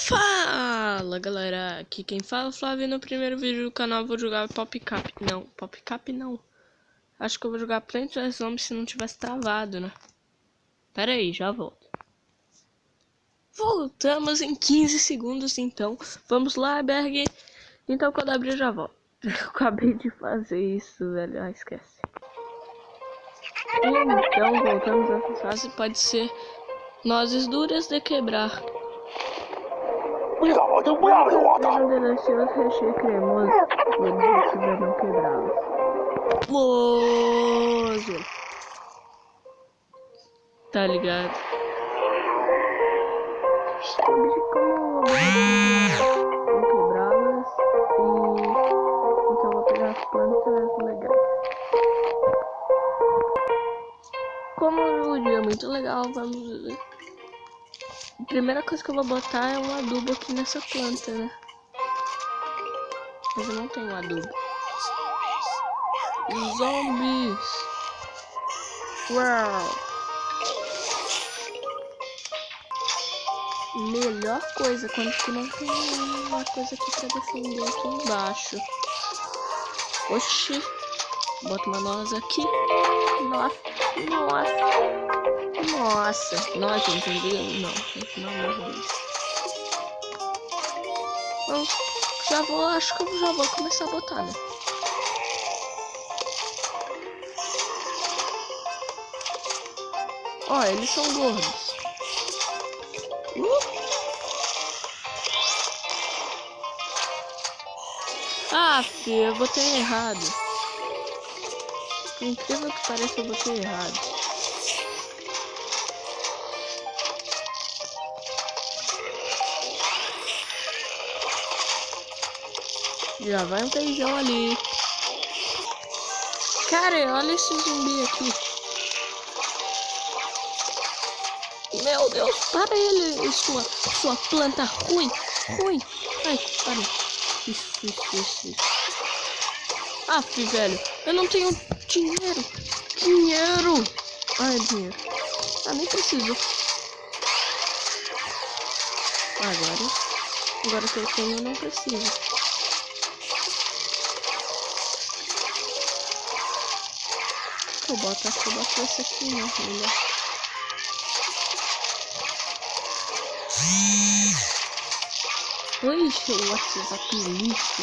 Fala galera, aqui quem fala é o Flávio. No primeiro vídeo do canal vou jogar PopCap. Não, PopCap não. Acho que eu vou jogar Plants vs Zombies se não tivesse travado, né? Pera aí, já volto. Voltamos em 15 segundos então. Vamos lá, Berg. Então quando abrir eu já volto. Eu acabei de fazer isso, velho. Ah, esquece. Então voltamos a essa fase. Pode ser nozes duras de quebrar. Um delicioso recheio cremoso. O objetivo é não quebrá-los. Mozo! Tá ligado? Como não quebrá-las e então eu vou pegar as plantas legais. Como o dia é muito legal, vamos. A primeira coisa que eu vou botar é um adubo aqui nessa planta, né? Mas eu não tenho adubo. Zombies! Uau! Melhor coisa quando tu não tem uma coisa aqui pra defender aqui embaixo. Oxi! Bota uma noz aqui. Nossa! Entendeu? Não, pelo amor de Deus. Vamos, acho que eu já vou começar a botar, né? Ó, eles são gordos. Ah, filho, eu botei errado. Incrível que pareça, eu botei errado. Já vai um feijão ali. Cara, olha esse zumbi aqui. Meu Deus, para ele, sua planta ruim. Ai, para. Isso. Aff, velho, eu não tenho dinheiro. Ai, dinheiro. Ah, nem preciso. Agora que eu tenho, eu não preciso. Acho que eu boto esse aqui, né? Melhor. Ixi, o WhatsApp lixo.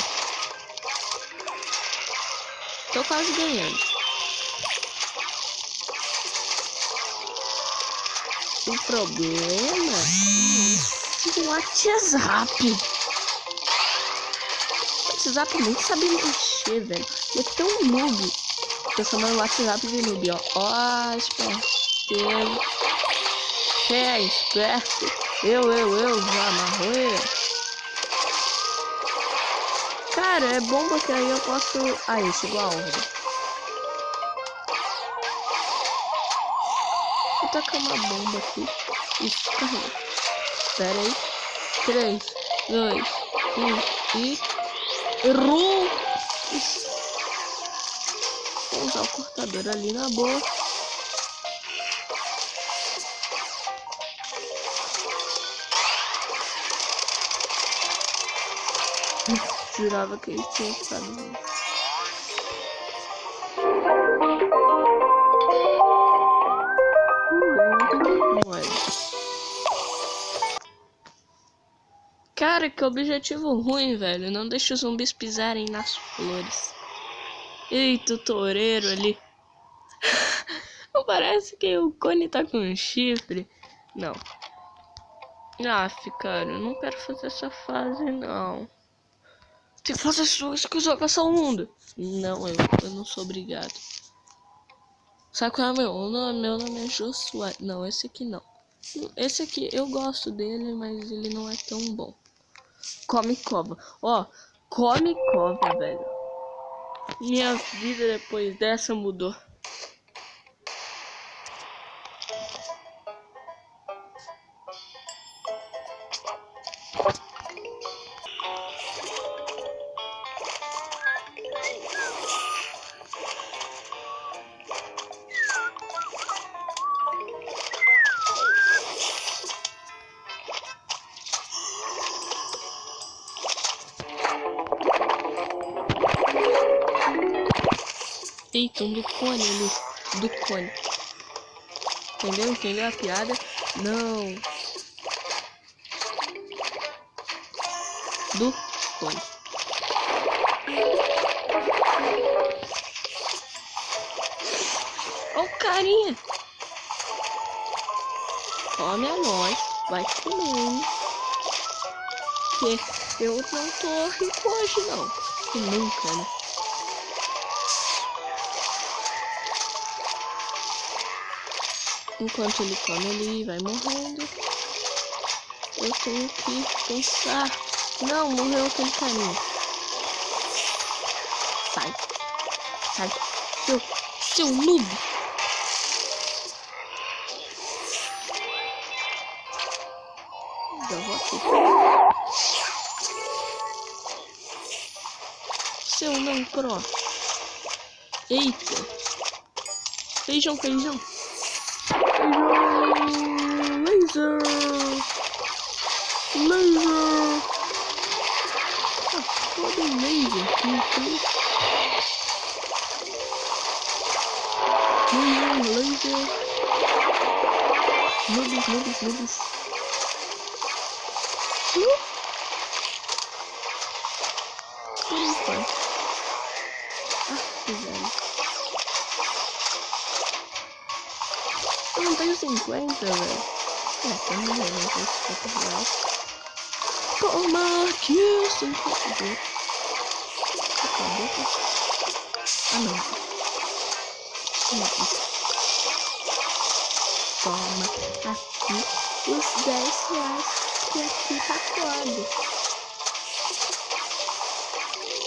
Tô quase ganhando. O problema é o WhatsApp. O WhatsApp nem sabe mexer, velho. Ele é tão noob. Tô chamando o WhatsApp de noob, ó. Ó, esperto. Quem é esperto? Eu, já amarrou. Cara, é bom porque aí eu posso... Aí, chegou a ordem. Vou tacar uma bomba aqui. Isso, carrega. Espera aí. 3, 2, 1 e... Errou! Isso. Vou usar o cortador ali na boa. Jurava que ele tinha ficado. Cara, que objetivo ruim, velho. Não deixa os zumbis pisarem nas flores. Eita, o toureiro ali. Não parece que o Cone tá com um chifre? Não. Cara, eu não quero fazer essa fase, não. Tem que fazer isso que joga só o mundo. Não, eu não sou obrigado. Sabe qual é meu nome? Meu nome é Josué. Não, esse aqui não. Esse aqui eu gosto dele, mas ele não é tão bom. Come cova. Ó, come cova, velho. Minha vida depois dessa mudou. Eita, um do cone ali. Do cone. Entendeu? Entendeu a piada? Não. Do cone. Ó o carinha. Come a nós. Vai comendo. Que eu não tô rico hoje não. E nunca, né? Enquanto ele come, ele vai morrendo. Eu tenho que pensar. Não, morreu aquele carinha. Sai. Sai. Seu noob. Eu vou aqui. Seu não pro. Eita. Feijão. Laser. Ah, foda laser. Laser. Noobs. Por enquanto. Velho. Eu não tenho 50, velho. Tem não tenho 50 reais. Toma aqui, 50. Acabou. Ah, não. Toma aqui os 10 reais que aqui tá foda.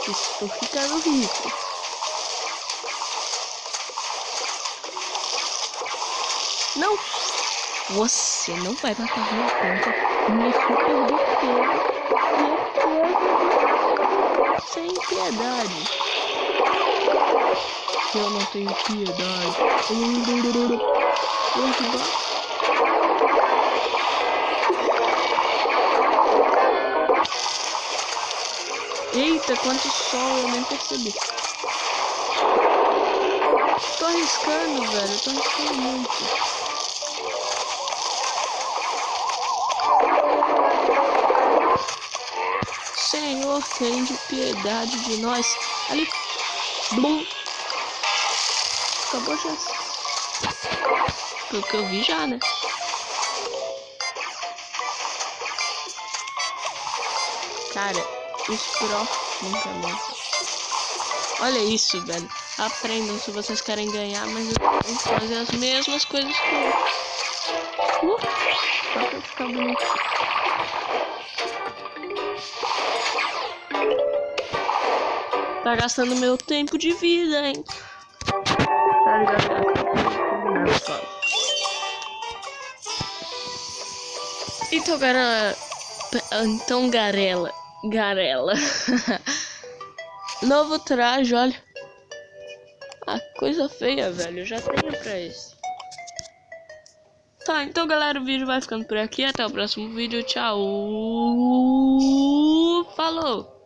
Estou ficando rico. Não! Você não vai matar minha conta. Me super defesa. Sem piedade. Eu não tenho piedade. Eita, quanto sol, eu nem percebi. Tô arriscando, velho. Tô arriscando muito. Senhor, tem de piedade de nós. Ali. Blum. Acabou já. Pelo que eu vi já, né? Cara, os pro nunca mais. Olha isso, velho. Aprendam se vocês querem ganhar, mas eu tenho que fazer as mesmas coisas que eu. Só pra ficar bonito. Tá gastando meu tempo de vida, hein? Tá ligado? Então, Garela. Novo traje, olha. Ah, coisa feia, velho. Eu já tenho pra esse. Tá, então, galera, o vídeo vai ficando por aqui. Até o próximo vídeo. Tchau. Falou.